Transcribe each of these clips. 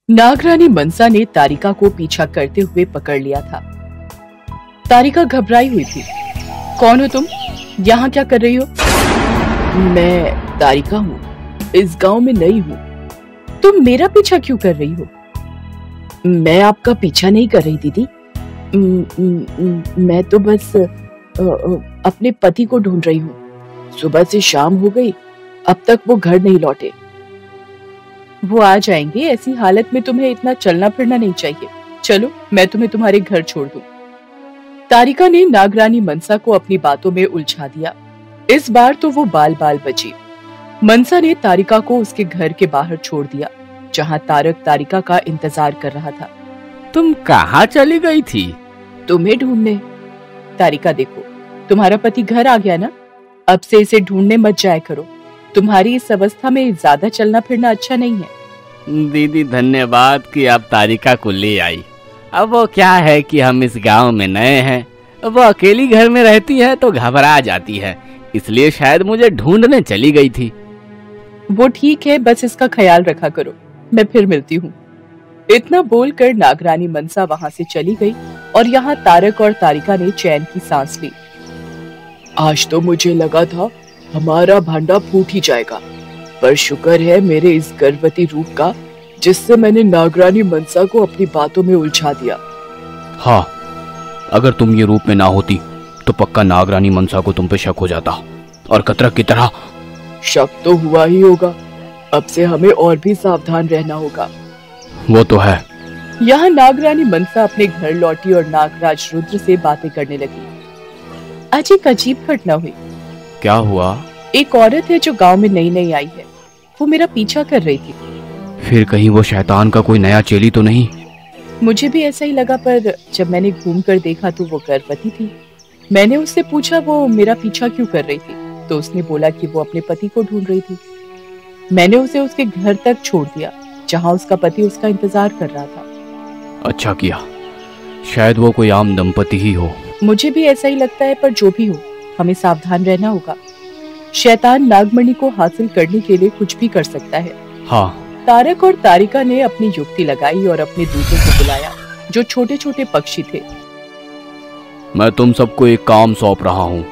नागरानी मनसा ने तारिका को पीछा करते हुए पकड़ लिया था। तारिका घबराई हुई थी। कौन हो तुम? यहाँ क्या कर रही हो? मैं तारिका हूँ, इस गांव में नई हूँ। तुम मेरा पीछा क्यों कर रही हो? मैं आपका पीछा नहीं कर रही दीदी। मैं तो बस अपने पति को ढूंढ रही हूँ। सुबह से शाम हो गई, अब तक वो घर नहीं लौटे। वो आ जाएंगे, ऐसी हालत में तुम्हें इतना चलना फिरना नहीं चाहिए। चलो मैं तुम्हें तुम्हारे घर छोड़ दूं। तारिका ने नागरानी मनसा को अपनी बातों में उलझा दिया। इस बार तो वो बाल बाल बची। मनसा ने तारिका को उसके घर के बाहर छोड़ दिया, जहाँ तारक तारिका का इंतजार कर रहा था। तुम कहाँ चली गई थी? तुम्हें ढूंढने। तारिका देखो, तुम्हारा पति घर आ गया ना, अब से इसे ढूंढने मत जाया करो। तुम्हारी इस अवस्था में ज्यादा चलना फिरना अच्छा नहीं है। दीदी धन्यवाद कि आप तारिका को ले आई। अब वो क्या है कि हम इस गांव में नए हैं, वो अकेली घर में रहती है तो घबरा जाती है, इसलिए शायद मुझे ढूंढने चली गई थी। वो ठीक है, बस इसका ख्याल रखा करो। मैं फिर मिलती हूँ। इतना बोलकर नागरानी मनसा वहाँ से चली गई और यहाँ तारक और तारिका ने चैन की सांस ली। आज तो मुझे लगा था हमारा भांडा फूट ही जाएगा, पर शुक्र है मेरे इस गर्भवती रूप का, जिससे मैंने नागरानी मनसा को अपनी बातों में उलझा दिया। हाँ, अगर तुम ये रूप में ना होती तो पक्का नागरानी मनसा को तुम पे शक हो जाता, और कतरक की तरह। शक तो हुआ ही होगा, अब से हमें और भी सावधान रहना होगा। वो तो है। यहाँ नागरानी मनसा अपने घर लौटी और नागराज रुद्र से बातें करने लगी। आज एक अजीब घटना हुई। क्या हुआ? एक औरत है जो गांव में नई नई आई है, वो मेरा पीछा कर रही थी। फिर कहीं वो शैतान का कोई नया चेली तो नहीं? मुझे भी ऐसा ही लगा, पर जब मैंने घूम कर देखा तो वो गर्भवती थी। मैंने उससे पूछा वो मेरा पीछा क्यों कर रही थी, तो उसने बोला कि वो अपने पति को ढूंढ रही थी। मैंने उसे उसके घर तक छोड़ दिया, जहाँ उसका पति उसका इंतजार कर रहा था। अच्छा किया, शायद वो कोई आम दंपति ही हो। मुझे भी ऐसा ही लगता है, पर जो भी हो हमें सावधान रहना होगा। शैतान नागमणि को हासिल करने के लिए कुछ भी कर सकता है। हाँ। तारक और तारिका ने अपनी युक्ति लगाई और अपने दूतों को बुलाया, जो छोटे छोटे पक्षी थे। मैं तुम सबको एक काम सौंप रहा हूँ।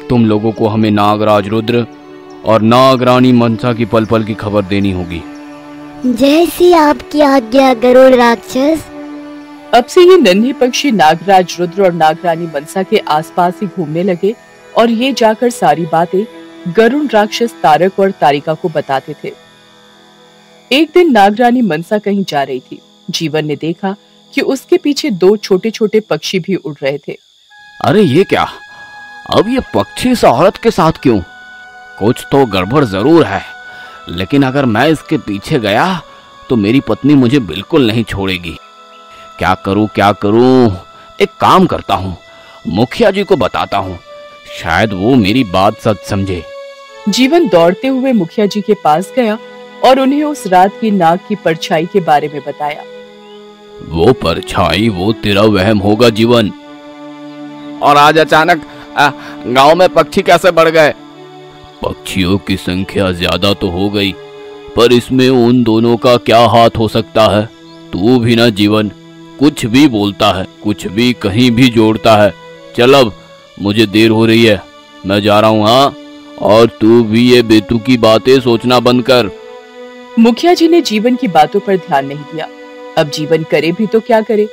तुम लोगों को हमें नागराज रुद्र और नागरानी मनसा की पल पल की खबर देनी होगी। जैसी आपकी आज्ञा गरुड़ राक्षस। अब से ये नन्हे पक्षी नागराज रुद्र और नागरानी मनसा के आसपास ही घूमने लगे और ये जाकर सारी बातें गरुड़ राक्षस तारक और तारिका को बताते थे। एक दिन नागरानी मनसा कहीं जा रही थी। जीवन ने देखा कि उसके पीछे दो छोटे छोटे पक्षी भी उड़ रहे थे। अरे ये क्या? अब ये पक्षी इस औरत के साथ क्यों? कुछ तो गड़बड़ जरूर है, लेकिन अगर मैं इसके पीछे गया तो मेरी पत्नी मुझे बिल्कुल नहीं छोड़ेगी। क्या करूं? एक काम करता हूँ, मुखिया जी को बताता हूँ, शायद वो मेरी बात सच समझे। जीवन दौड़ते हुए मुखिया जी के पास गया और उन्हें उस रात की नाग की परछाई के बारे में बताया। वो परछाई वो तेरा वहम होगा जीवन। और आज अचानक गांव में पक्षी कैसे बढ़ गए? पक्षियों की संख्या ज्यादा तो हो गई, पर इसमें उन दोनों का क्या हाथ हो सकता है? तू भी ना जीवन, कुछ भी बोलता है, कुछ भी कहीं भी जोड़ता है। चल अब, मुझे देर हो रही है, मैं जा रहा हूँ। हाँ, और तू भी ये बेतुकी बातें सोचना बंद कर। मुखिया जी ने जीवन की बातों पर ध्यान नहीं दिया। अब जीवन करे भी तो क्या करे?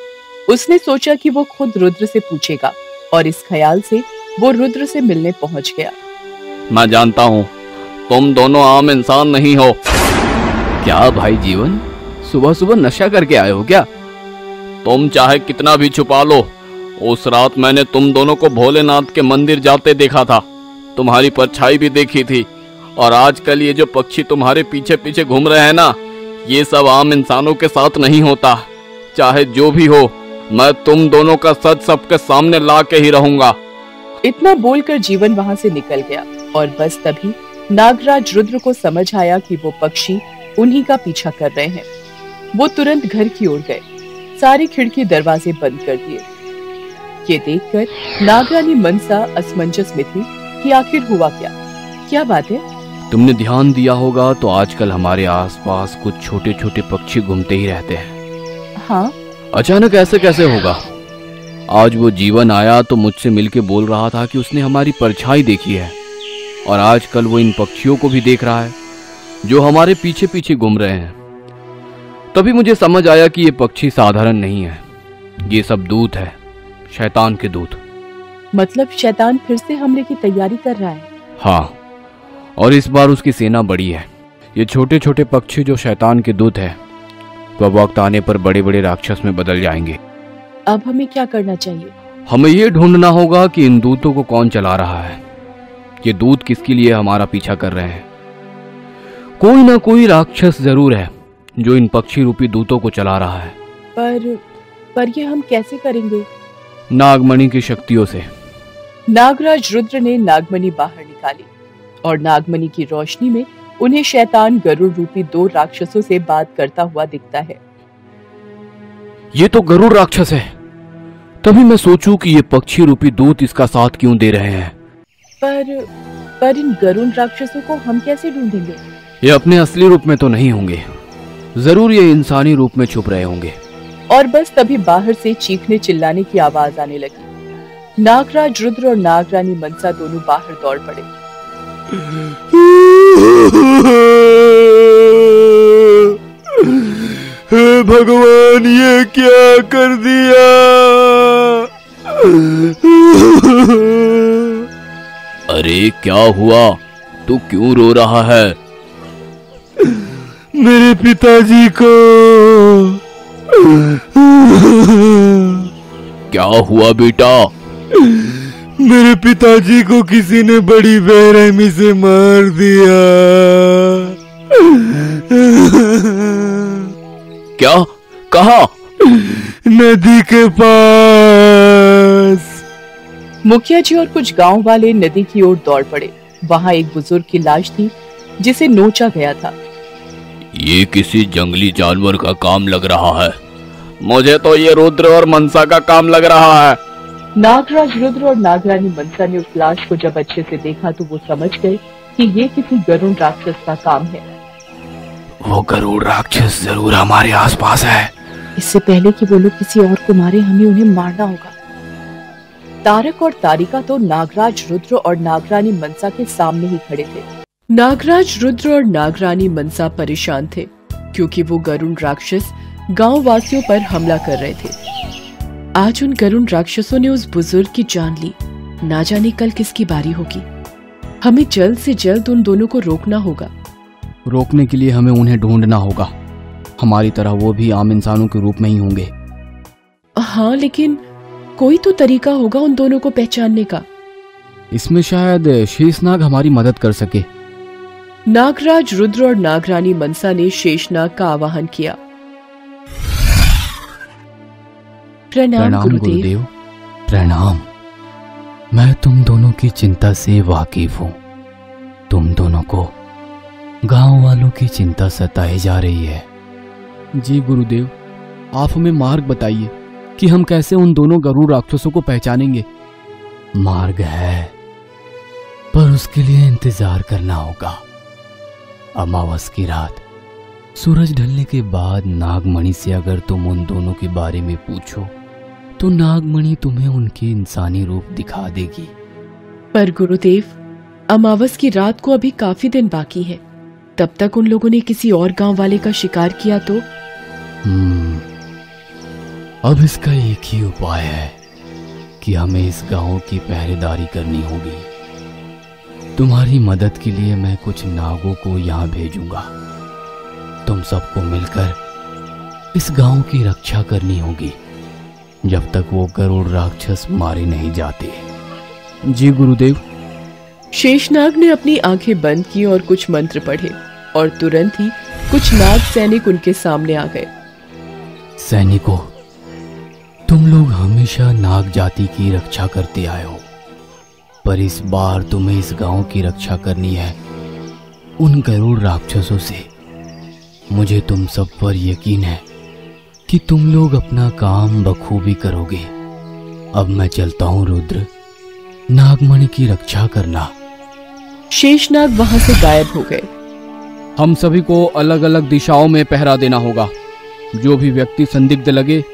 उसने सोचा कि वो खुद रुद्र से पूछेगा, और इस ख्याल से वो रुद्र से मिलने पहुंच गया। मैं जानता हूँ तुम दोनों आम इंसान नहीं हो। क्या भाई जीवन, सुबह सुबह नशा करके आए हो क्या? तुम चाहे कितना भी छुपा लो, उस रात मैंने तुम दोनों को भोलेनाथ के मंदिर जाते देखा था, तुम्हारी परछाई भी देखी थी। और आजकल ये जो पक्षी तुम्हारे पीछे पीछे घूम रहे हैं ना, ये सब आम इंसानों के साथ नहीं होता। चाहे जो भी हो, मैं तुम दोनों का सच सबके सामने ला के ही रहूंगा। इतना बोलकर जीवन वहां से निकल गया, और बस तभी नागराज रुद्र को समझ आया कि वो पक्षी उन्हीं का पीछा कर रहे हैं। वो तुरंत घर की ओर गए, सारी खिड़की दरवाजे बंद कर दिए। ये देखकर नागरानी मनसा असमंजस में थी कि आखिर हुआ क्या बात है? तुमने ध्यान दिया होगा तो आजकल हमारे आसपास कुछ छोटे छोटे पक्षी घूमते ही रहते हैं। हाँ, अचानक ऐसे कैसे होगा? आज वो जीवन आया तो मुझसे मिलके बोल रहा था कि उसने हमारी परछाई देखी है, और आजकल वो इन पक्षियों को भी देख रहा है जो हमारे पीछे पीछे घूम रहे हैं। तभी मुझे समझ आया कि ये पक्षी साधारण नहीं है, ये सब दूत है, शैतान के दूत। मतलब शैतान फिर से हमले की तैयारी कर रहा है? हाँ, और इस बार उसकी सेना बड़ी है। ये छोटे छोटे पक्षी जो शैतान के दूत है, वह वक्त आने पर बड़े बड़े राक्षस में बदल जाएंगे। अब हमें क्या करना चाहिए? हमें ये ढूंढना होगा कि इन दूतों को कौन चला रहा है। ये दूत किसके लिए हमारा पीछा कर रहे हैं? कोई ना कोई राक्षस जरूर है जो इन पक्षी रूपी दूतों को चला रहा है। पर ये हम कैसे करेंगे? नागमणि की शक्तियों से। नागराज रुद्र ने नागमणि बाहर निकाली और नागमणि की रोशनी में उन्हें शैतान गरुड़ रूपी 2 राक्षसों से बात करता हुआ दिखता है। ये तो गरुड़ राक्षस है। तभी मैं सोचूं कि ये पक्षी रूपी दूत इसका साथ क्यों दे रहे हैं। पर इन गरुड़ राक्षसों को हम कैसे ढूंढेंगे? ये अपने असली रूप में तो नहीं होंगे, जरूर ये इंसानी रूप में छुप रहे होंगे। और बस तभी बाहर से चीखने चिल्लाने की आवाज आने लगी। नागराज रुद्र और नागरानी मनसा दोनों बाहर दौड़ पड़े। हे भगवान, ये क्या कर दिया? अरे क्या हुआ? तू क्यों रो रहा है? मेरे पिताजी को। क्या हुआ बेटा? मेरे पिताजी को किसी ने बड़ी बेरहमी से मार दिया। क्या? कहाँ? नदी के पास। मुखिया जी और कुछ गांव वाले नदी की ओर दौड़ पड़े। वहां एक बुजुर्ग की लाश थी जिसे नोचा गया था। ये किसी जंगली जानवर का काम लग रहा है। मुझे तो ये रुद्र और मनसा का काम लग रहा है। नागराज रुद्र और नागरानी मनसा ने उस लाश को जब अच्छे से देखा तो वो समझ गए कि ये किसी गरुड़ राक्षस का काम है। वो गरुड़ राक्षस जरूर हमारे आसपास है। इससे पहले कि वो लोग किसी और को मारे, हमें उन्हें मारना होगा। तारक और तारिका तो नागराज रुद्र और नागरानी मनसा के सामने ही खड़े थे। नागराज रुद्र और नागरानी मनसा परेशान थे क्योंकि वो गरुड़ राक्षस गांव वासियों पर हमला कर रहे थे। आज उन गरुड़ राक्षसों ने उस बुजुर्ग की जान ली। ना जाने कल किसकी बारी होगी। हमें जल्द से जल्द उन दोनों को रोकना होगा। रोकने के लिए हमें उन्हें ढूंढना होगा। हमारी तरह वो भी आम इंसानों के रूप में ही होंगे। हाँ, लेकिन कोई तो तरीका होगा उन दोनों को पहचानने का। इसमें शायद शेषनाग हमारी मदद कर सके। नागराज रुद्र और नागरानी मनसा ने शेषनाग का आवाहन किया। प्रणाम गुरुदेव। प्रणाम। मैं तुम दोनों की चिंता से वाकिफ हूँ। तुम दोनों को गांव वालों की चिंता सताए जा रही है। जी गुरुदेव, आप हमें मार्ग बताइए कि हम कैसे उन दोनों गरुड़ राक्षसों को पहचानेंगे। मार्ग है, पर उसके लिए इंतजार करना होगा। अमावस की रात सूरज ढलने के बाद नागमणि से अगर तुम उन दोनों के बारे में पूछो तो नागमणि तुम्हें उनकी इंसानी रूप दिखा देगी। पर गुरुदेव, अमावस की रात को अभी काफी दिन बाकी है। तब तक उन लोगों ने किसी और गांव वाले का शिकार किया तो? अब इसका एक ही उपाय है कि हमें इस गांव की पहरेदारी करनी होगी। तुम्हारी मदद के लिए मैं कुछ नागों को यहाँ भेजूंगा। तुम सबको मिलकर इस गांव की रक्षा करनी होगी जब तक वो गरुड़ राक्षस मारे नहीं जाते। जी गुरुदेव। शेषनाग ने अपनी आंखें बंद की और कुछ मंत्र पढ़े और तुरंत ही कुछ नाग सैनिक उनके सामने आ गए। सैनिकों, तुम लोग हमेशा नाग जाति की रक्षा करते आए हो, पर इस बार तुम्हें इस गांव की रक्षा करनी है उन गरुड़ राक्षसों से। मुझे तुम सब पर यकीन है कि तुम लोग अपना काम बखूबी करोगे। अब मैं चलता हूँ रुद्र, नागमणि की रक्षा करना। शेषनाग वहां से गायब हो गए। हम सभी को अलग अलग दिशाओं में पहरा देना होगा। जो भी व्यक्ति संदिग्ध लगे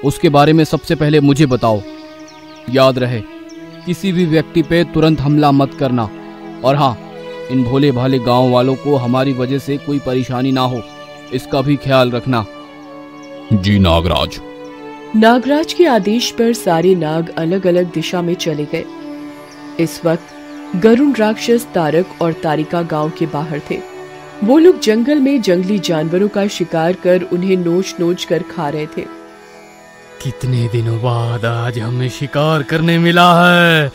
उसके बारे में सबसे पहले मुझे बताओ। याद रहे, किसी भी व्यक्ति पे तुरंत हमला मत करना। और हाँ, इन भोले भाले गांव वालों को हमारी वजह से कोई परेशानी ना हो, इसका भी ख्याल रखना। जी नागराज। नागराज के आदेश पर सारे नाग अलग अलग दिशा में चले गए। इस वक्त गरुण राक्षस तारक और तारिका गांव के बाहर थे। वो लोग जंगल में जंगली जानवरों का शिकार कर उन्हें नोच नोच कर खा रहे थे। कितने दिनों बाद आज हमें शिकार करने मिला है।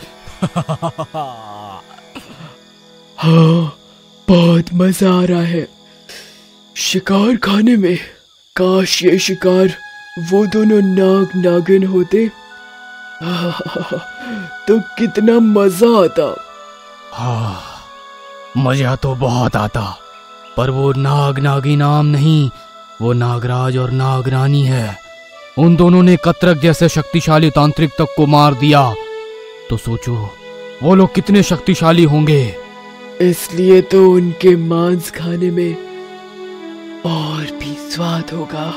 हाँ, बहुत मजा आ रहा है शिकार खाने में। काश ये शिकार वो दोनों नाग नागिन होते तो कितना मजा आता। हाँ, मजा तो बहुत आता, पर वो नाग नागी नाम नहीं, वो नागराज और नागरानी है। उन दोनों ने कतरक जैसे शक्तिशाली तांत्रिक तक को मार दिया। तो सोचो वो लोग कितने शक्तिशाली होंगे। इसलिए तो उनके मांस खाने में और भी स्वाद होगा।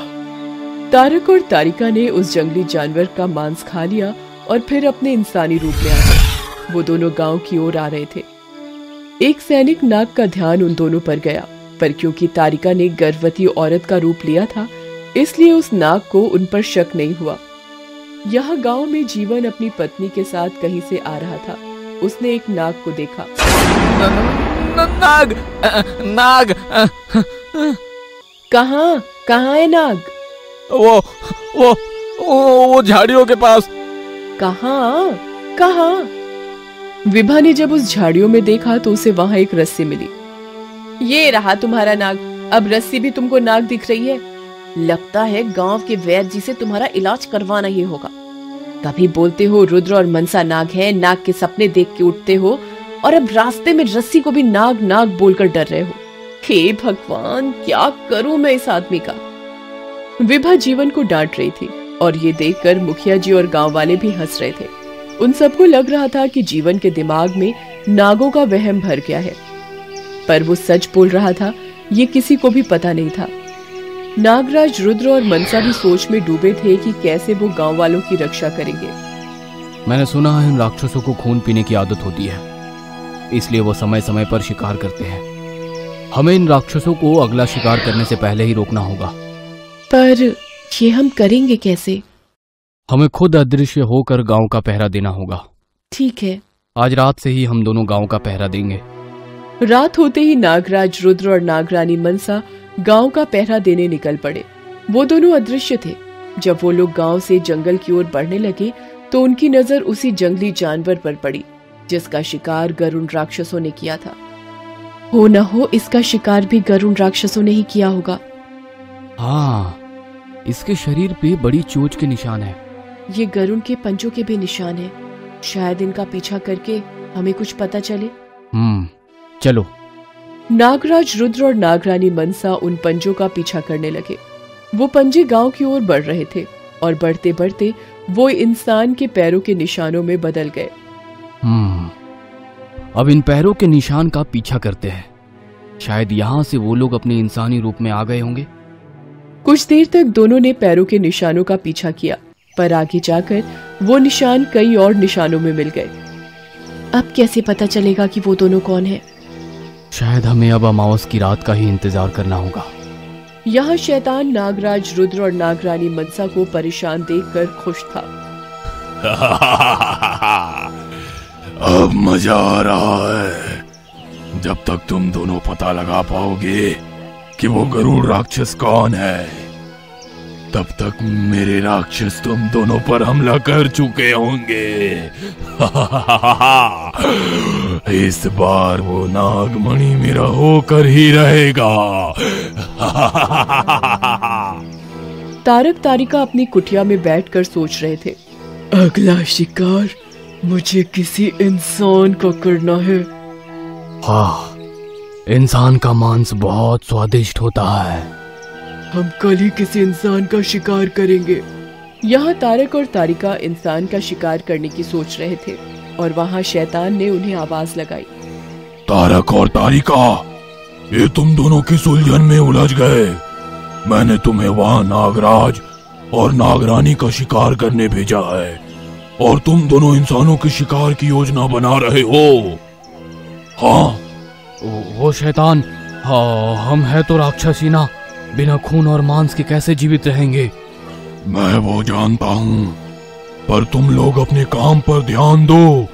तारक और तारिका ने उस जंगली जानवर का मांस खा लिया और फिर अपने इंसानी रूप में आ गए। वो दोनों गांव की ओर आ रहे थे। एक सैनिक नाग का ध्यान उन दोनों पर गया, पर क्योंकि तारिका ने गर्भवती औरत का रूप लिया था, इसलिए उस नाग को उन पर शक नहीं हुआ। यहाँ गांव में जीवन अपनी पत्नी के साथ कहीं से आ रहा था। उसने एक नाग को देखा। नाग नाग कहाँ कहाँ है नाग? वो झाड़ियों के पास। कहाँ कहाँ? विभा ने जब उस झाड़ियों में देखा तो उसे वहां एक रस्सी मिली। ये रहा तुम्हारा नाग। अब रस्सी भी तुमको नाग दिख रही है। लगता है गांव के वैद्य जी से तुम्हारा इलाज करवाना ही होगा। कभी बोलते हो रुद्र और मनसा नाग है, नाग के सपने देख के उठते हो, और अब रास्ते में रस्सी को भी नाग नाग बोलकर डर रहे हो। हे भगवान, क्या करूं मैं इस आदमी का? विभा जीवन को डांट रही थी और ये देखकर मुखिया जी और गांव वाले भी हंस रहे थे। उन सबको लग रहा था कि जीवन के दिमाग में नागों का वहम भर गया है, पर वो सच बोल रहा था, ये किसी को भी पता नहीं था। नागराज, रुद्र और मनसा भी सोच में डूबे थे कि कैसे वो गांव वालों की रक्षा करेंगे। मैंने सुना है इन राक्षसों को खून पीने की आदत होती है, इसलिए वो समय समय पर शिकार करते हैं। हमें इन राक्षसों को अगला शिकार करने से पहले ही रोकना होगा। पर ये हम करेंगे कैसे? हमें खुद अदृश्य होकर गांव का पहरा देना होगा। ठीक है, आज रात से ही हम दोनों गांव का पहरा देंगे। रात होते ही नागराज, रुद्र और नागरानी मनसा गांव का पहरा देने निकल पड़े। वो दोनों अदृश्य थे। जब वो लोग गांव से जंगल की ओर बढ़ने लगे तो उनकी नजर उसी जंगली जानवर पर पड़ी जिसका शिकार गरुण राक्षसों ने किया था। हो न हो इसका शिकार भी गरुण राक्षसों ने ही किया होगा। हाँ, इसके शरीर पे बड़ी चोट के निशान है। ये गरुण के पंजों के भी निशान है। शायद इनका पीछा करके हमें कुछ पता चले। चलो। नागराज, रुद्र और नागरानी मनसा उन पंजों का पीछा करने लगे। वो पंजे गांव की ओर बढ़ रहे थे और बढ़ते बढ़ते वो इंसान के पैरों के निशानों में बदल गए। अब इन पैरों के निशान का पीछा करते हैं। शायद यहाँ से वो लोग अपने इंसानी रूप में आ गए होंगे। कुछ देर तक दोनों ने पैरों के निशानों का पीछा किया, पर आगे जाकर वो निशान कई और निशानों में मिल गए। अब कैसे पता चलेगा कि वो दोनों कौन है? शायद हमें अब अमावस की रात का ही इंतजार करना होगा। यहाँ शैतान नागराज, रुद्र और नागरानी मनसा को परेशान देखकर खुश था। अब मजा आ रहा है। जब तक तुम दोनों पता लगा पाओगे कि वो गरुड़ राक्षस कौन है, तब तक मेरे राक्षस तुम दोनों पर हमला कर चुके होंगे। इस बार वो नागमणि मेरा होकर ही रहेगा। तारक तारिका अपनी कुटिया में बैठकर सोच रहे थे, अगला शिकार मुझे किसी इंसान को करना है। हाँ, इंसान का मांस बहुत स्वादिष्ट होता है। हम कल ही किसी इंसान का शिकार करेंगे। यहाँ तारक और तारिका इंसान का शिकार करने की सोच रहे थे और वहाँ शैतान ने उन्हें आवाज लगाई। तारक और तारिका, ये तुम दोनों की उलझन में उलझ गए। मैंने तुम्हें वहां नागराज और नागरानी का शिकार करने भेजा है और तुम दोनों इंसानों के शिकार की योजना बना रहे हो। हाँ, वो शैतान, हाँ हम है तो राक्षस ही ना, बिना खून और मांस के कैसे जीवित रहेंगे? मैं वो जानता हूँ, पर तुम लोग अपने काम पर ध्यान दो।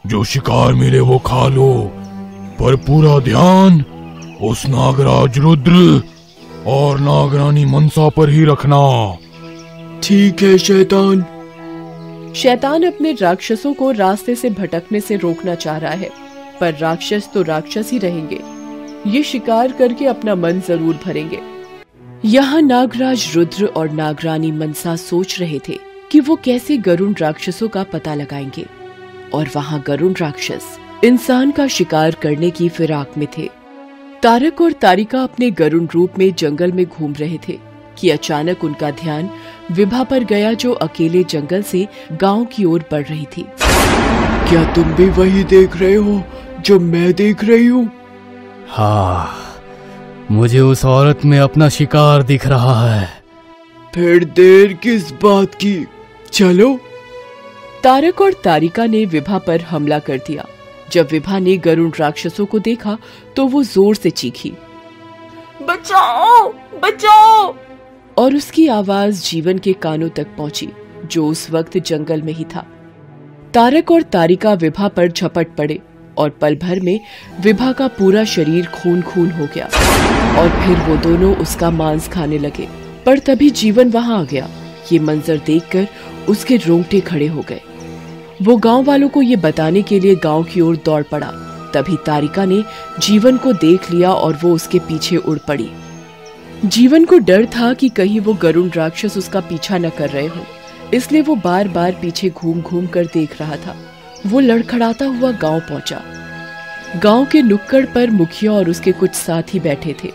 जो शिकार मिले वो खा लो, पर पूरा ध्यान उस नागराज रुद्र और नागरानी मनसा पर ही रखना। ठीक है शैतान। शैतान अपने राक्षसों को रास्ते से भटकने से रोकना चाह रहा है, पर राक्षस तो राक्षस ही रहेंगे। ये शिकार करके अपना मन जरूर भरेंगे। यहाँ नागराज रुद्र और नागरानी मनसा सोच रहे थे कि वो कैसे गरुड़ राक्षसों का पता लगाएंगे, और वहाँ गरुड़ राक्षस इंसान का शिकार करने की फिराक में थे। तारक और तारिका अपने गरुड़ रूप में जंगल में घूम रहे थे कि अचानक उनका ध्यान विभा पर गया, जो अकेले जंगल से गांव की ओर बढ़ रही थी। क्या तुम भी वही देख रहे हो जो मैं देख रही हूँ? हाँ, मुझे उस औरत में अपना शिकार दिख रहा है। फिर देर किस बात की, चलो। तारक और तारिका ने विभा पर हमला कर दिया। जब विभा ने गरुड़ राक्षसों को देखा तो वो जोर से चीखी, बचाओ बचाओ, और उसकी आवाज जीवन के कानों तक पहुंची, जो उस वक्त जंगल में ही था। तारक और तारिका विभा पर झपट पड़े और पल भर में विभा का पूरा शरीर खून खून हो गया और फिर वो दोनों उसका मांस खाने लगे। पर तभी जीवन वहां आ गया। ये मंजर देखकर उसके रोंगटे खड़े हो गए। वो गांव वालों को ये बताने के लिए गांव की ओर दौड़ पड़ा। तभी तारिका ने जीवन को देख लिया और वो उसके पीछे उड़ पड़ी। जीवन को डर था कि कहीं वो गरुड़ राक्षस उसका पीछा न कर रहे हो, इसलिए वो बार बार पीछे घूम घूम कर देख रहा था। वो लड़खड़ाता हुआ गांव पहुंचा। गांव के नुक्कड़ पर मुखिया और उसके कुछ साथी बैठे थे।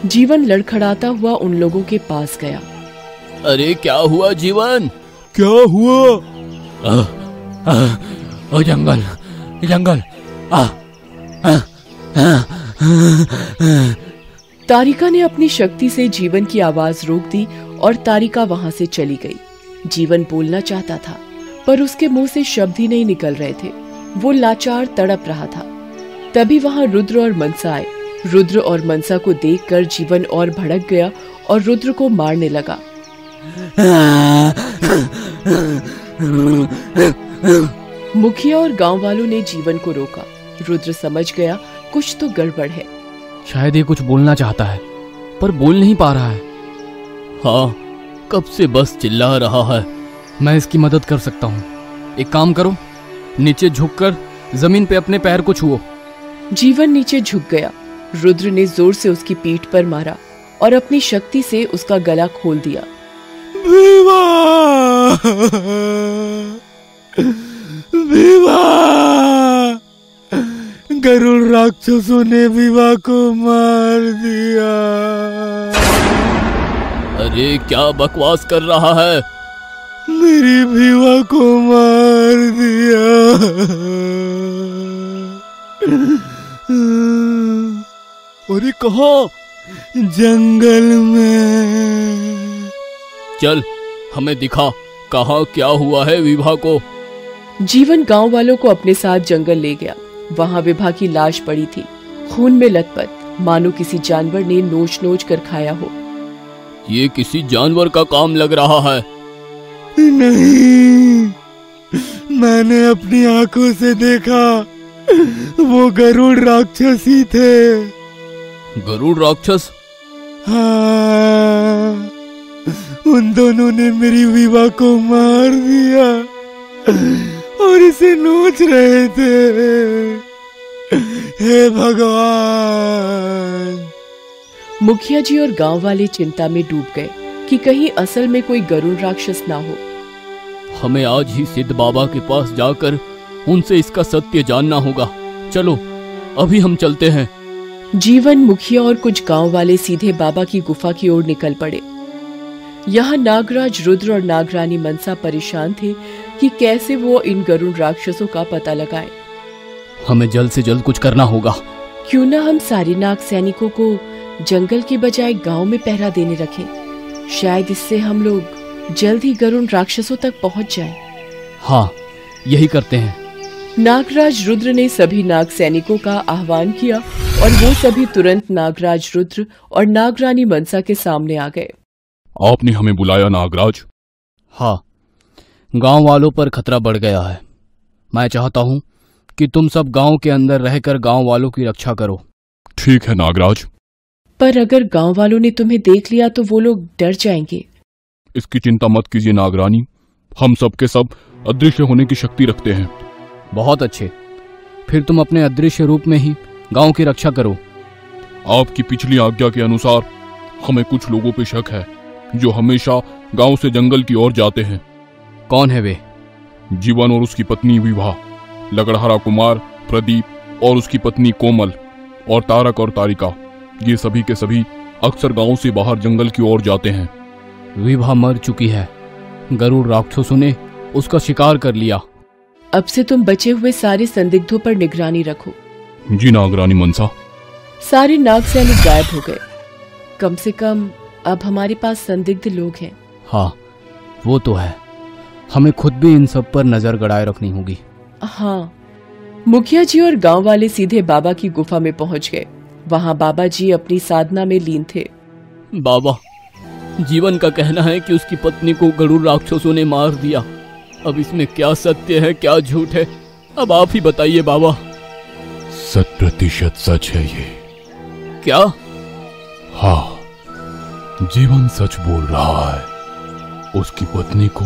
जीवन लड़खड़ाता हुआ उन लोगों के पास गया। अरे क्या हुआ जीवन? क्या हुआ? ओ जंगल जंगल। तारिका ने अपनी शक्ति से जीवन की आवाज रोक दी और तारिका वहां से चली गई। जीवन बोलना चाहता था, पर उसके मुंह से शब्द ही नहीं निकल रहे थे। वो लाचार तड़प रहा था। तभी वहां रुद्र और मनसा आए। रुद्र और मनसा को देखकर जीवन और भड़क गया और रुद्र को मारने लगा। मुखिया और गांव वालों ने जीवन को रोका। रुद्र समझ गया कुछ तो गड़बड़ है। शायद ये कुछ बोलना चाहता है, पर बोल नहीं पा रहा है। हाँ, कब से बस चिल्ला रहा है। मैं इसकी मदद कर सकता हूँ। एक काम करो, नीचे झुककर जमीन पे अपने पैर को छुओ। जीवन नीचे झुक गया। रुद्र ने जोर से उसकी पीठ पर मारा और अपनी शक्ति से उसका गला खोल दिया। विभा! विभा! गरुड़ राक्षसों ने विभा को मार दिया। अरे क्या बकवास कर रहा है? मेरी विभा को मार दिया। अरे कहाँ? जंगल में। चल हमें दिखा, कहाँ क्या हुआ है विभा को। जीवन गांव वालों को अपने साथ जंगल ले गया। वहां विभा की लाश पड़ी थी, खून में लथपथ, मानो किसी जानवर ने नोच नोच कर खाया हो। ये किसी जानवर का काम लग रहा है। नहीं, मैंने अपनी आंखों से देखा, वो गरुड़ राक्षस ही थे। गरुड़ राक्षस? हाँ, उन दोनों ने मेरी विभा को मार दिया और इसे नोच रहे थे। हे भगवान! मुखिया जी और गांव वाले चिंता में डूब गए कि कहीं असल में कोई गरुड़ राक्षस ना हो। हमें आज ही सिद्ध बाबा के पास जाकर उनसे इसका सत्य जानना होगा। चलो अभी हम चलते हैं। जीवन, मुखिया और कुछ गांव वाले सीधे बाबा की गुफा की ओर निकल पड़े। यहाँ नागराज रुद्र और नागरानी मनसा परेशान थे कि कैसे वो इन गरुड़ राक्षसों का पता लगाएं। हमें जल्द से जल्द कुछ करना होगा, क्यों ना हम सारे नाग सैनिकों को जंगल के बजाय गांव में पहरा देने रखें। शायद इससे हम लोग जल्द ही गरुड़ राक्षसों तक पहुंच जाएं। हाँ, यही करते हैं। नागराज रुद्र ने सभी नाग सैनिकों का आह्वान किया और वो सभी तुरंत नागराज रुद्र और नागरानी मनसा के सामने आ गए। आपने हमें बुलाया नागराज? हाँ, गांव वालों पर खतरा बढ़ गया है। मैं चाहता हूं कि तुम सब गांव के अंदर रहकर गांव वालों की रक्षा करो। ठीक है नागराज। पर अगर गांव वालों ने तुम्हें देख लिया तो वो लोग डर जाएंगे। इसकी चिंता मत कीजिए नागरानी, हम सब के सब अदृश्य होने की शक्ति रखते हैं। बहुत अच्छे, फिर तुम अपने अदृश्य रूप में ही गांव की रक्षा करो। आपकी पिछली आज्ञा के अनुसार हमें कुछ लोगों पे शक है जो हमेशा गांव से जंगल की ओर जाते हैं। कौन है वे? जीवन और उसकी पत्नी विवाह, लगड़हारा कुमार प्रदीप और उसकी पत्नी कोमल, और तारक और तारिका, ये सभी के सभी अक्सर गांव से बाहर जंगल की ओर जाते हैं। विवाह मर चुकी है, गरुड़ राक्षसों ने उसका शिकार कर लिया। अब से तुम बचे हुए सारे संदिग्धों पर निगरानी रखो। जी नागरानी मनसा। सारे नाग सैनिक गायब हो गए। कम से कम अब हमारे पास संदिग्ध लोग हैं। हाँ, वो तो है। हमें खुद भी इन सब पर नजर गड़ाए रखनी होगी। हाँ, मुखिया जी और गांव वाले सीधे बाबा की गुफा में पहुंच गए। वहां बाबा जी अपनी साधना में लीन थे। बाबा, जीवन का कहना है कि उसकी पत्नी को गरुड़ राक्षसों ने मार दिया। अब इसमें क्या सत्य है क्या झूठ है, अब आप ही बताइए बाबा। 100% सच है ये। क्या? हाँ, जीवन सच बोल रहा है। उसकी पत्नी को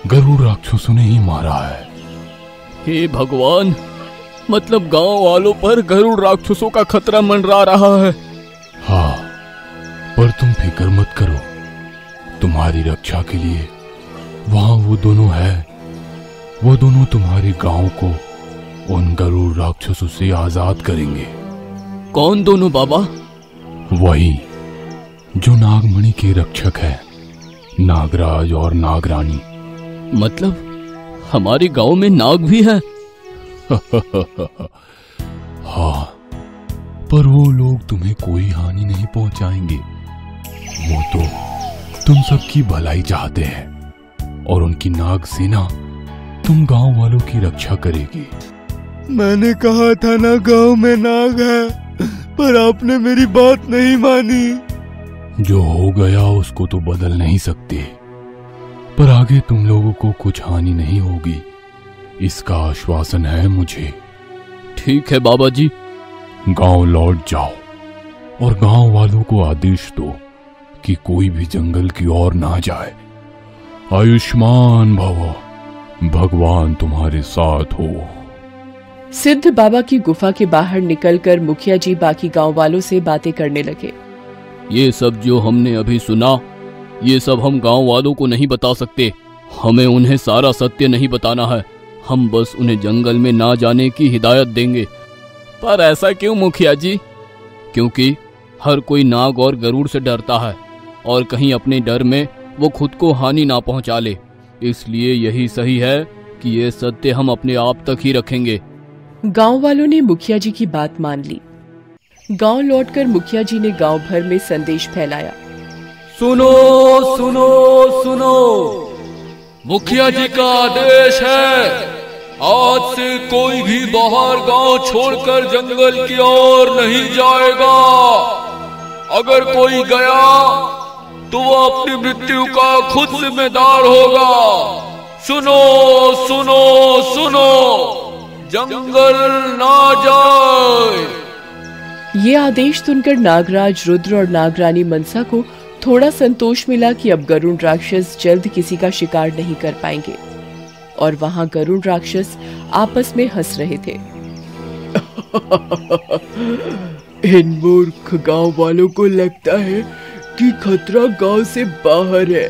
गरुड़ राक्षसों ने ही मारा है। हे भगवान, मतलब गांव वालों पर गरुड़ राक्षसों का खतरा मंडरा रहा है। हाँ, पर तुम फिक्र मत करो, तुम्हारी रक्षा के लिए वहां वो दोनों है। वो दोनों तुम्हारे गांव को उन गरुड़ राक्षसों से आजाद करेंगे। कौन दोनों बाबा? वही जो नागमणि के रक्षक है, नागराज और नागरानी। मतलब हमारे गांव में नाग भी है? हाँ, पर वो लोग तुम्हें कोई हानि नहीं पहुंचाएंगे। वो तो तुम सबकी भलाई चाहते हैं और उनकी नाग सेना तुम गांव वालों की रक्षा करेगी। मैंने कहा था ना गांव में नाग है, पर आपने मेरी बात नहीं मानी। जो हो गया उसको तो बदल नहीं सकते, पर आगे तुम लोगों को कुछ हानि नहीं होगी, इसका आश्वासन है मुझे। ठीक है बाबा जी। गांव लौट जाओ और गांव वालों को आदेश दो कि कोई भी जंगल की ओर ना जाए। आयुष्मान भव, भगवान तुम्हारे साथ हो। सिद्ध बाबा की गुफा के बाहर निकलकर मुखिया जी बाकी गांव वालों से बातें करने लगे। ये सब जो हमने अभी सुना, ये सब हम गांव वालों को नहीं बता सकते। हमें उन्हें सारा सत्य नहीं बताना है, हम बस उन्हें जंगल में ना जाने की हिदायत देंगे। पर ऐसा क्यों मुखिया जी? क्योंकि हर कोई नाग और गरुड़ से डरता है और कहीं अपने डर में वो खुद को हानि ना पहुंचा ले, इसलिए यही सही है कि ये सत्य हम अपने आप तक ही रखेंगे। गांव वालों ने मुखिया जी की बात मान ली। गांव लौटकर मुखिया जी ने गांव भर में संदेश फैलाया। सुनो सुनो सुनो, मुखिया जी का आदेश है, आज से कोई भी बाहर गांव छोड़कर जंगल की ओर नहीं जाएगा। अगर कोई गया तो वो अपनी मृत्यु का खुद जिम्मेदार होगा। सुनो सुनो सुनो, जंगल ना जाए। ये आदेश सुनकर नागराज रुद्र और नागरानी मनसा को थोड़ा संतोष मिला कि अब गरुड़ राक्षस जल्द किसी का शिकार नहीं कर पाएंगे। और वहां गरुड़ राक्षस आपस में हंस रहे थे। इन मूर्ख गांव वालों को लगता है कि खतरा गांव से बाहर है।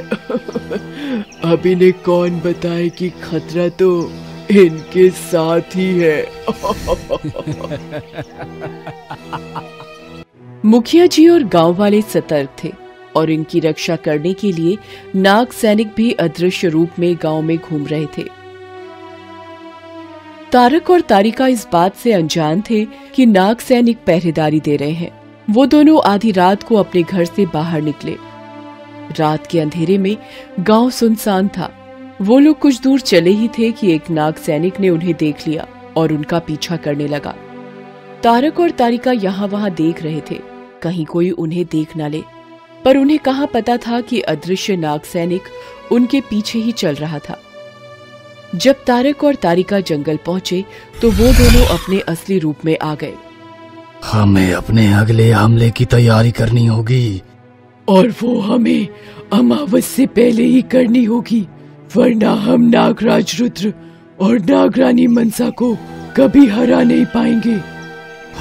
अब इन्हें कौन बताए कि खतरा तो इनके साथ ही है। मुखिया जी और गांव वाले सतर्क थे और इनकी रक्षा करने के लिए नाग सैनिक भी अदृश्य रूप में गांव में घूम रहे थे। तारक और तारिका इस बात से अनजान थे कि नाग सैनिक पहरेदारी दे रहे हैं। वो दोनों आधी रात को अपने घर से बाहर निकले। रात के अंधेरे में गांव सुनसान था। वो लोग कुछ दूर चले ही थे कि एक नाग सैनिक ने उन्हें देख लिया और उनका पीछा करने लगा। तारक और तारिका यहाँ वहां देख रहे थे, कहीं कोई उन्हें देख न ले, पर उन्हें कहाँ पता था कि अदृश्य नाग सैनिक उनके पीछे ही चल रहा था। जब तारक और तारिका जंगल पहुंचे तो वो दोनों अपने असली रूप में आ गए। हमें अपने अगले हमले की तैयारी करनी होगी, और वो हमें अमावस से पहले ही करनी होगी, वरना हम नागराज रुद्र और नागरानी मनसा को कभी हरा नहीं पाएंगे।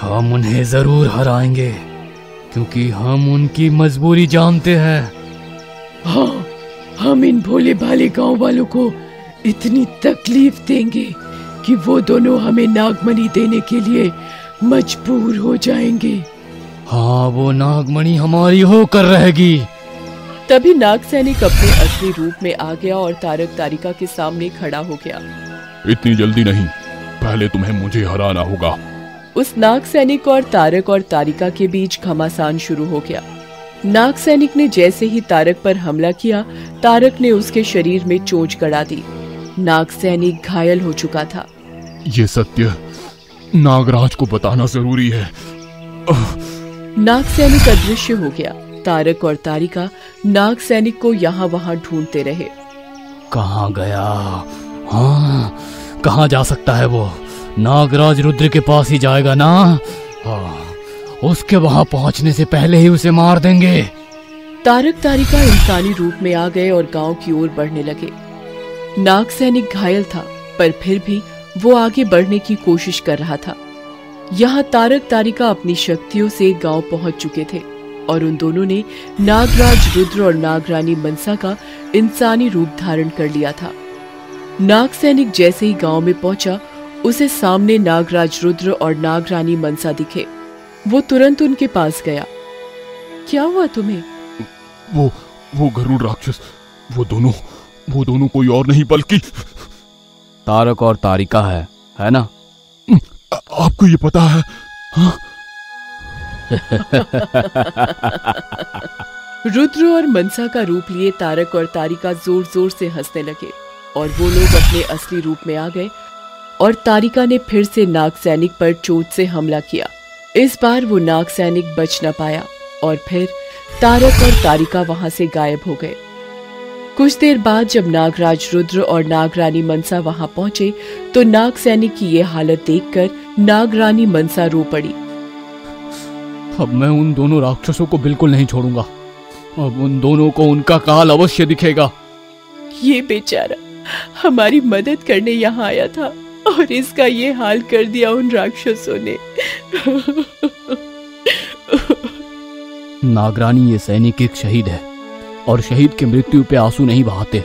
हम उन्हें जरूर हराएंगे, क्योंकि हम उनकी मजबूरी जानते हैं। हाँ, हम इन भोले भाले गांव वालों को इतनी तकलीफ देंगे कि वो दोनों हमें नागमणि देने के लिए मजबूर हो जाएंगे। हाँ, वो नागमणि हमारी होकर रहेगी। तभी नाग सैनिक अपने असली रूप में आ गया और तारक तारिका के सामने खड़ा हो गया। इतनी जल्दी नहीं, पहले तुम्हें मुझे हराना होगा। उस नाग सैनिक और तारिका के बीच घमासान शुरू हो गया। नाग सैनिक ने जैसे ही तारक पर हमला किया, तारक ने उसके शरीर में चोंच गड़ा दी। नाग सैनिक घायल हो चुका था। ये सत्य नागराज को बताना जरूरी है। नाग सैनिक अदृश्य हो गया। तारक और तारिका नाग सैनिक को यहाँ वहाँ ढूंढते रहे। कहाँ गया? हाँ, कहाँ जा सकता है वो? नागराज रुद्र के पास ही जाएगा ना? हाँ, उसके वहां पहुंचने से पहले ही उसे मार देंगे। तारक तारिका इंसानी रूप में आ गए और गांव की ओर बढ़ने लगे। नाग सैनिक घायल था, पर फिर भी वो आगे बढ़ने की कोशिश कर रहा था। यहाँ तारक तारिका अपनी शक्तियों से गांव पहुंच चुके थे और उन दोनों ने नागराज रुद्र और नागरानी मनसा का इंसानी रूप धारण कर लिया था। नाग सैनिक जैसे ही गांव में पहुंचा, उसे सामने नागराज रुद्र और नागरानी मनसा दिखे। वो तुरंत उनके पास गया। क्या हुआ तुम्हें? वो गरुड़ राक्षस, वो दोनों कोई और नहीं बल्कि तारक और तारिका है ना? आपको ये पता है? हाँ? रुद्र और मनसा का रूप लिए तारक और तारिका जोर जोर से हंसने लगे और वो लोग अपने असली रूप में आ गए और तारिका ने फिर से नाग सैनिक पर चोट से हमला किया। इस बार वो नाग सैनिक बच न पाया और फिर तारक और तारिका वहां से गायब हो गए। कुछ देर बाद जब नागराज रुद्र और नागरानी मनसा वहां पहुंचे तो नाग सैनिक की ये हालत देखकर नागरानी मनसा रो पड़ी। अब मैं उन दोनों राक्षसों को बिल्कुल नहीं छोड़ूंगा। अब उन दोनों को उनका काल अवश्य दिखेगा। ये बेचारा हमारी मदद करने यहाँ आया था और इसका ये हाल कर दिया उन राक्षसों ने। नागरानी, ये सैनिक एक शहीद है और शहीद की मृत्यु पे आंसू नहीं बहाते।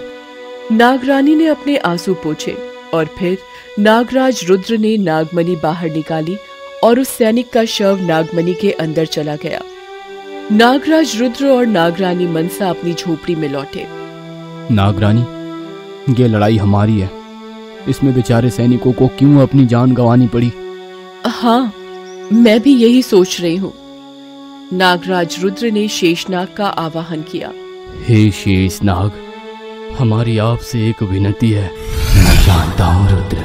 नागरानी ने अपने आंसू पोंछे और फिर नागराज रुद्र ने नागमणि बाहर निकाली और उस सैनिक का शव नागमणि के अंदर चला गया। नागराज रुद्र और नागरानी मनसा अपनी झोपड़ी में लौटे। नागरानी, ये लड़ाई हमारी है, इसमें बेचारे सैनिकों को क्यों अपनी जान गंवानी पड़ी? हाँ, मैं भी यही सोच रही हूँ। नागराज रुद्र ने शेषनाग का आवाहन किया। हे शेषनाग, हमारी आपसे एक विनती है। मैं जानता हूँ रुद्र,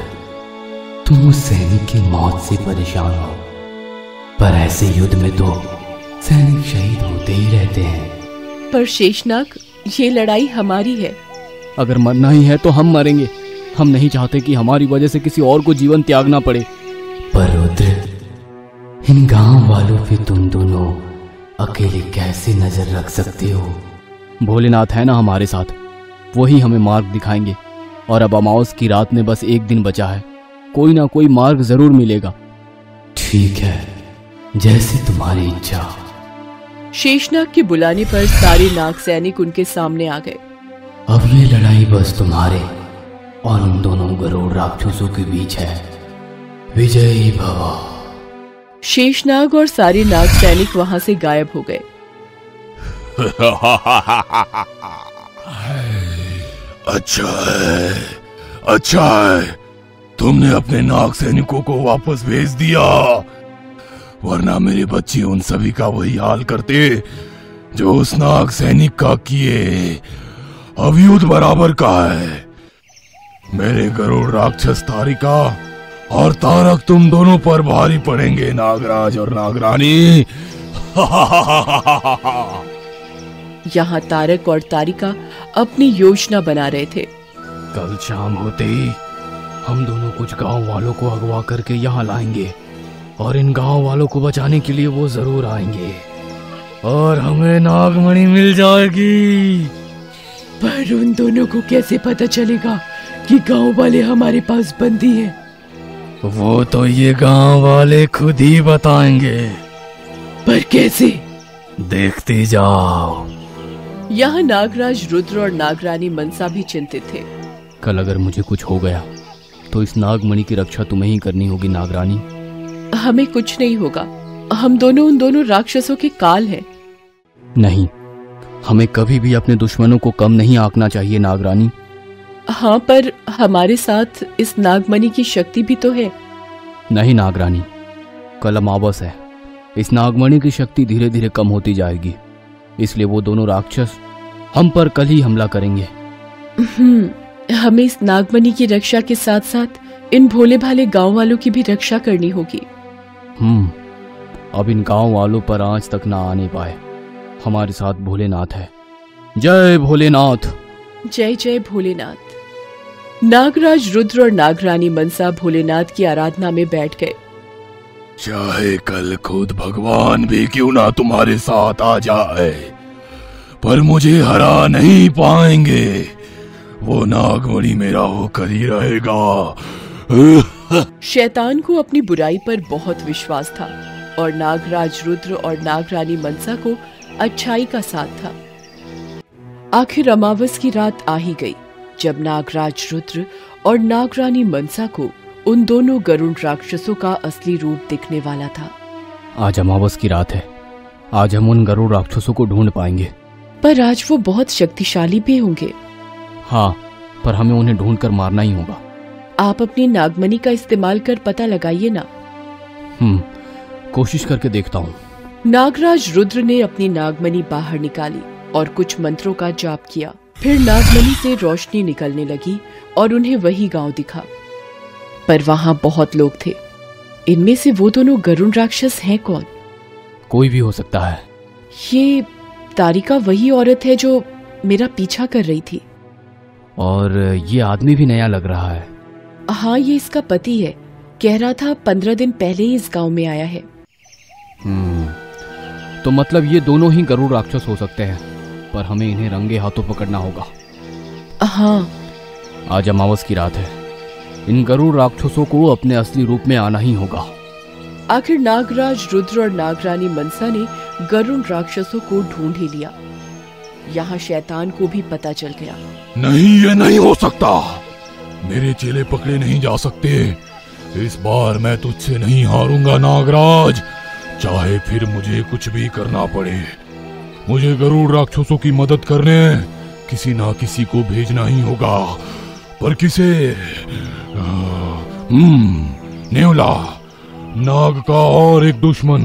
तुम उस सैनिक की मौत से परेशान हो, पर ऐसे युद्ध में तो सैनिक शहीद होते ही रहते हैं। पर शेषनाग, ये लड़ाई हमारी है। अगर मरना ही है तो हम मरेंगे। हम नहीं चाहते कि हमारी वजह से किसी और को जीवन त्यागना पड़े। पर रुद्र, इन गांव वालों पे तुम दोनों अकेले कैसे नजर रख सकते हो? भोलेनाथ है ना हमारे साथ, वही हमें मार्ग दिखाएंगे। और अब अमावस की रात में बस एक दिन बचा है, कोई ना कोई मार्ग जरूर मिलेगा। ठीक है, जैसे तुम्हारी इच्छा। शेषनाग के बुलाने पर सारे नाग सैनिक उनके सामने आ गए। अब ये लड़ाई बस तुम्हारे और उन दोनों गरुड़ राक्षसों के बीच है। विजयी भव। शेषनाग और सारे नाग सैनिक वहां से गायब हो गए। अच्छा है, तुमने अपने नाग सैनिकों को वापस भेज दिया, वरना मेरे बच्चे उन सभी का वही हाल करते जो उस नाग सैनिक का किए। अब युद्ध बराबर का है। मेरे गरुड़ राक्षस तारिका और तारक तुम दोनों पर भारी पड़ेंगे, नागराज और नागरानी। यहाँ तारक और तारिका अपनी योजना बना रहे थे। कल शाम होते ही हम दोनों कुछ गांव वालों को अगवा करके यहाँ लाएंगे और इन गांव वालों को बचाने के लिए वो जरूर आएंगे और हमें नागमणि मिल जाएगी। पर उन दोनों को कैसे पता चलेगा कि गांव वाले हमारे पास बंदी हैं? वो तो ये गांव वाले खुद ही बताएंगे। पर कैसे? देखते जाओ। यहाँ नागराज रुद्र और नागरानी मनसा भी चिंतित थे। कल अगर मुझे कुछ हो गया तो इस नागमणि की रक्षा तुम्हें ही करनी होगी नागरानी। हमें कुछ नहीं होगा, हम दोनों उन दोनों राक्षसों के काल हैं। नहीं, हमें कभी भी अपने दुश्मनों को कम नहीं आंकना चाहिए नागरानी। हाँ, पर हमारे साथ इस नागमणि की शक्ति भी तो है। नहीं नागरानी, कल अमावस है। इस नागमणि की शक्ति धीरे धीरे कम होती जाएगी, इसलिए वो दोनों राक्षस हम पर कल ही हमला करेंगे। हमें इस नागमणि की रक्षा के साथ साथ इन भोले भाले गांव वालों की भी रक्षा करनी होगी। अब इन गांव वालों पर आज तक ना आने पाए। हमारे साथ भोलेनाथ है। जय भोलेनाथ। जय जय भोलेनाथ। नागराज रुद्र और नागरानी मनसा भोलेनाथ की आराधना में बैठ गए। चाहे कल खुद भगवान भी क्यों ना तुम्हारे साथ आ जाए, पर मुझे हरा नहीं पाएंगे। वो नागमणि मेरा होकर ही रहेगा। शैतान को अपनी बुराई पर बहुत विश्वास था और नागराज रुद्र और नागरानी मनसा को अच्छाई का साथ था। आखिर अमावस की रात आ ही गई जब नागराज रुद्र और नागरानी मनसा को उन दोनों गरुड़ राक्षसों का असली रूप दिखने वाला था। आज अमावस की रात है। आज हम उन गरुड़ राक्षसों को ढूंढ पाएंगे। पर आज वो बहुत शक्तिशाली भी होंगे। हाँ, पर हमें उन्हें ढूंढकर मारना ही होगा। आप अपनी नागमणि का इस्तेमाल कर पता लगाइए ना। कोशिश करके देखता हूँ। नागराज रुद्र ने अपनी नागमणि बाहर निकाली और कुछ मंत्रों का जाप किया। फिर नागमणि से रोशनी निकलने लगी और उन्हें वही गांव दिखा। पर वहां बहुत लोग थे। इनमें से वो दोनों गरुड़ राक्षस हैं कौन? कोई भी हो सकता है। ये तारिका वही औरत है जो मेरा पीछा कर रही थी। और ये आदमी भी नया लग रहा है। हाँ, ये इसका पति है। कह रहा था 15 दिन पहले ही इस गांव में आया है। तो मतलब ये दोनों ही गरुड़ राक्षस हो सकते हैं, पर हमें इन्हें रंगे हाथों पकड़ना होगा। हाँ, आज अमावस की रात है। इन गरुड़ राक्षसों को अपने असली रूप में आना ही होगा। आखिर नागराज रुद्र और नागरानी मनसा ने गरुड़ राक्षसों को ढूंढ ही लिया। यहाँ शैतान को भी पता चल गया। नहीं, ये नहीं हो सकता। मेरे चेले पकड़े नहीं जा सकते। इस बार मैं तुझसे नहीं हारूंगा नागराज, चाहे फिर मुझे कुछ भी करना पड़े। मुझे गरुड़ राक्षसों की मदद करने किसी ना किसी को भेजना ही होगा। पर किसे? नेवला, नाग का और एक दुश्मन।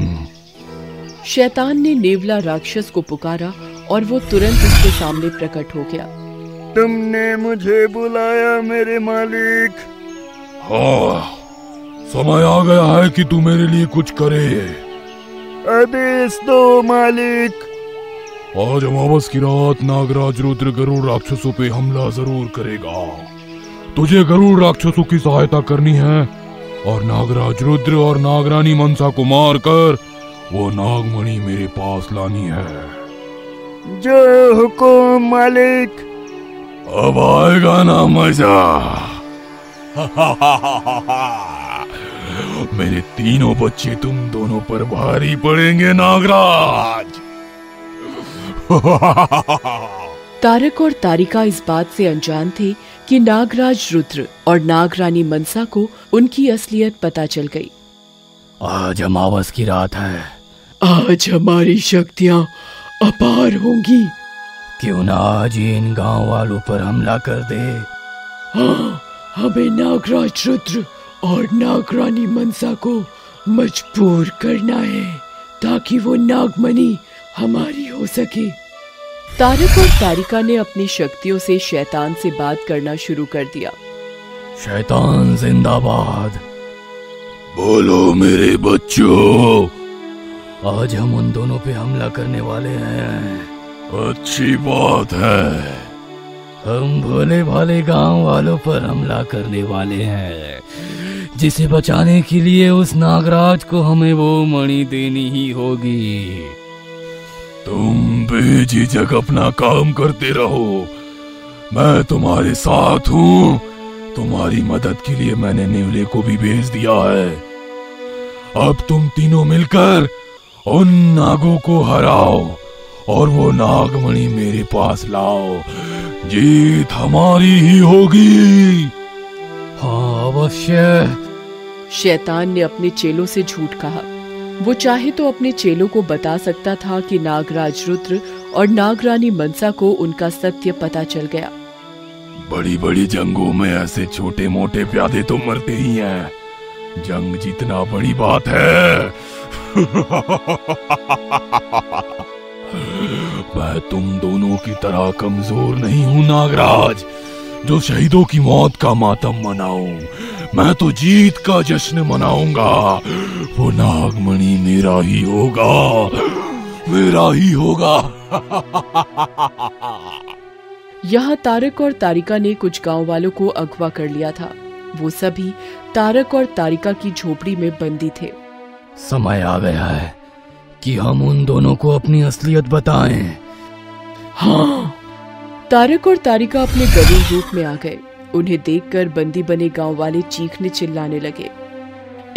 शैतान ने नेवला राक्षस को पुकारा और वो तुरंत उसके सामने प्रकट हो गया। तुमने मुझे बुलाया मेरे मालिक। हाँ, समय आ गया है कि तू मेरे लिए कुछ करे। आदेश दो मालिक। आज अमावस की रात नागराज रुद्र गरुड़ राक्षसों पे हमला जरूर करेगा। तुझे गरुड़ राक्षसों की सहायता करनी है और नागराज रुद्र और नागरानी मनसा को मारकर वो नागमणि मेरे पास लानी है। जो हुकुम मालिक। अब आएगा ना मजा। मेरे तीनों बच्चे तुम दोनों पर भारी पड़ेंगे नागराज। तारक और तारिका इस बात से अनजान थे कि नागराज रुद्र और नागरानी मनसा को उनकी असलियत पता चल गई। आज अमावस की रात है। आज हमारी शक्तियाँ अपार होंगी। क्यों ना आज इन गांव वालों पर हमला कर दे। हाँ, हमें नागराज रुद्र और नागरानी मनसा को मजबूर करना है ताकि वो नागमणि हमारी हो सके। तारक और तारिका ने अपनी शक्तियों से शैतान से बात करना शुरू कर दिया। शैतान जिंदाबाद। बोलो मेरे बच्चों, आज हम उन दोनों पे हमला करने वाले हैं। अच्छी बात है। हम भोले भाले गांव वालों पर हमला करने वाले हैं, जिसे बचाने के लिए उस नागराज को हमें वो मणि देनी ही होगी। तुम बेझिझक अपना काम करते रहो, मैं तुम्हारे साथ हूँ। तुम्हारी मदद के लिए मैंने नेवले को भी भेज दिया है। अब तुम तीनों मिलकर उन नागों को हराओ और वो नागमणि मेरे पास लाओ। जीत हमारी ही होगी। हाँ अवश्य। शैतान ने अपने चेलों से झूठ कहा। वो चाहे तो अपने चेलों को बता सकता था कि नागराज रुद्र और नागरानी मनसा को उनका सत्य पता चल गया। बड़ी बड़ी जंगों में ऐसे छोटे मोटे प्यादे तो मरते ही हैं, जंग जीतना बड़ी बात है। मैं तुम दोनों की तरह कमजोर नहीं हूं नागराज, जो शहीदों की मौत का मातम मनाऊं। मैं तो जीत का जश्न मनाऊंगा। वो नागमणि मेरा ही होगा, मेरा ही होगा। यहाँ तारक और तारिका ने कुछ गांव वालों को अगवा कर लिया था। वो सभी तारक और तारिका की झोपड़ी में बंदी थे। समय आ गया है कि हम उन दोनों को अपनी असलियत बताएं। हाँ। तारक और तारिका अपने गरीब रूप में आ गए। उन्हें देखकर बंदी बने गांव वाले चीखने चिल्लाने लगे।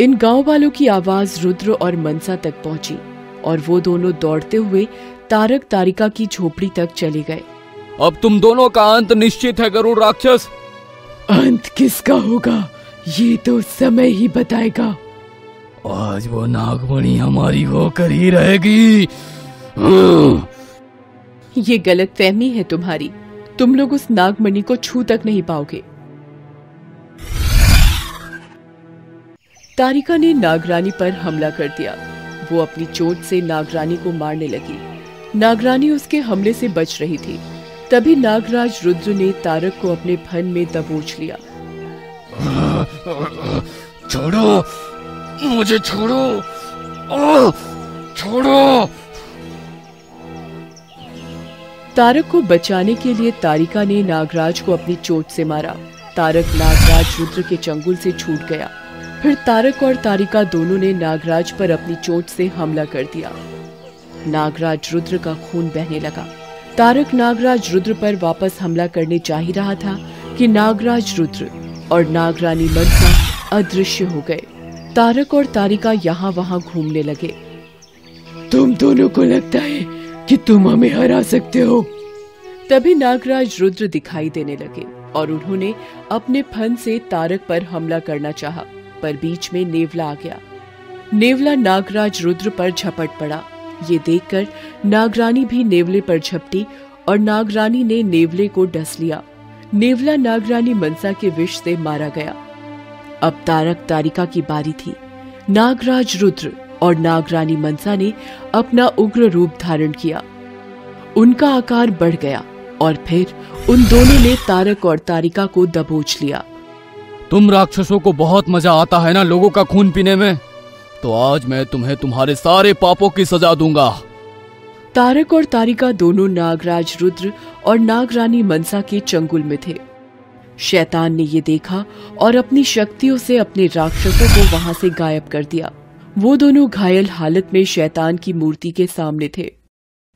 इन गांव वालों की आवाज रुद्र और मनसा तक पहुंची और वो दोनों दौड़ते हुए तारक तारिका की झोपड़ी तक चले गए। अब तुम दोनों का अंत निश्चित है गरुड़ राक्षस। अंत किसका होगा ये तो समय ही बताएगा। आज वो नागमणि हमारी होकर ही रहेगी। ये गलतफहमी है तुम्हारी। तुम लोग उस नागमणि को छू तक नहीं पाओगे। तारिका ने नागरानी पर हमला कर दिया। वो अपनी चोट से नागरानी को मारने लगी। नागरानी उसके हमले से बच रही थी। तभी नागराज रुद्र ने तारक को अपने फन में दबोच लिया। छोड़ो मुझे, छोड़ो, छोड़ो। तारक को बचाने के लिए तारिका ने नागराज को अपनी चोट से मारा। तारक नागराज रुद्र के चंगुल से छूट गया। फिर तारक और तारिका दोनों ने नागराज पर अपनी चोट से हमला कर दिया। नागराज रुद्र का खून बहने लगा। तारक नागराज रुद्र पर वापस हमला करने जा ही रहा था कि नागराज रुद्र और नागरानी मनसा अदृश्य हो गए। तारक और तारिका यहाँ वहाँ घूमने लगे। तुम दोनों को लगता है कि तुम हमें हरा सकते हो। तभी नागराज रुद्र दिखाई देने लगे और उन्होंने अपने फन से तारक पर हमला करना चाहा, पर बीच में नेवला आ गया। नेवला नागराज रुद्र पर झपट पड़ा। ये देखकर नागरानी भी नेवले पर झपटी और नागरानी ने नेवले को डस लिया। नेवला नागरानी मनसा के विष से मारा गया। अब तारक तारिका की बारी थी। नागराज रुद्र और नागरानी मनसा ने अपना उग्र रूप धारण किया। उनका आकार बढ़ गया और फिर उन दोनों ने तारक और तारिका को दबोच लिया। तुम राक्षसों को बहुत मजा आता है ना लोगों का खून पीने में, तो आज मैं तुम्हें तुम्हारे सारे पापों की सजा दूंगा। तारक और तारिका दोनों नागराज रुद्र और नागरानी मनसा के चंगुल में थे। शैतान ने ये देखा और अपनी शक्तियों से अपने राक्षसों को वहां से गायब कर दिया। वो दोनों घायल हालत में शैतान की मूर्ति के सामने थे।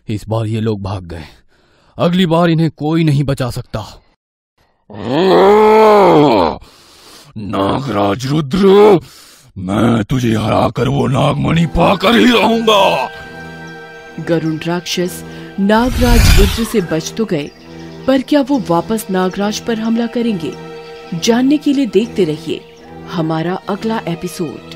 इस बार ये लोग भाग गए, अगली बार इन्हें कोई नहीं बचा सकता। नागराज रुद्र, मैं तुझे हराकर वो नागमणि पाकर ही रहूंगा। गरुड़ राक्षस नागराज रुद्र से बच तो गए, पर क्या वो वापस नागराज पर हमला करेंगे? जानने के लिए देखते रहिए हमारा अगला एपिसोड।